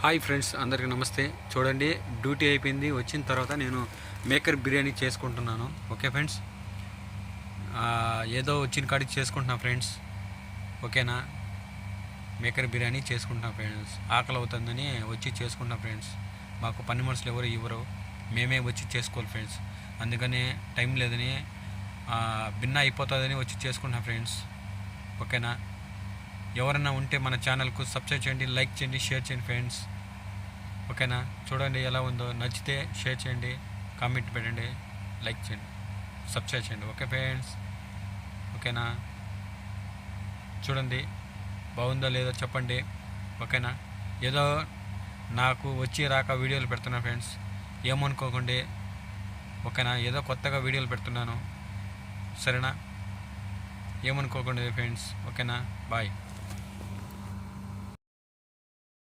Hi friends, అందరికీ నమస్తే. చూడండి, డ్యూటీ అయిపోయింది. వచ్చిన తర్వాత నేను మేకర్ బిర్యానీ చేసుకుంటున్నాను. ఓకే ఫ్రెండ్స్, ఏదో వచ్చిన కాడికి చేసుకుంటున్నా ఫ్రెండ్స్. ఓకేనా, మేకర్ బిర్యానీ చేసుకుంటున్నా ఫ్రెండ్స్. ఆకలి అవుతుందని వచ్చి చేసుకుంటున్నా ఫ్రెండ్స్. మాకు పని మనుషులు ఎవరు ఇవ్వరు, మేమే వచ్చి చేసుకోవాలి ఫ్రెండ్స్. అందుకని టైం లేదని భిన్న అయిపోతుందని వచ్చి చేసుకుంటున్నా ఫ్రెండ్స్. ఓకేనా, ఎవరైనా ఉంటే మన ఛానల్కు సబ్స్క్రైబ్ చేయండి, లైక్ చేయండి, షేర్ చేయండి ఫ్రెండ్స్. ఓకేనా, చూడండి ఎలా ఉందో. నచ్చితే షేర్ చేయండి, కామెంట్ పెట్టండి, లైక్ చేయండి, సబ్స్క్రైబ్ చేయండి. ఓకే ఫ్రెండ్స్, ఓకేనా. చూడండి బాగుందో లేదో చెప్పండి. ఓకేనా, ఏదో నాకు వచ్చి రాక వీడియోలు పెడుతున్నా ఫ్రెండ్స్, ఏమనుకోకండి. ఓకేనా, ఏదో కొత్తగా వీడియోలు పెడుతున్నాను, సరేనా, ఏమనుకోకండి ఫ్రెండ్స్. ఓకేనా, బాయ్.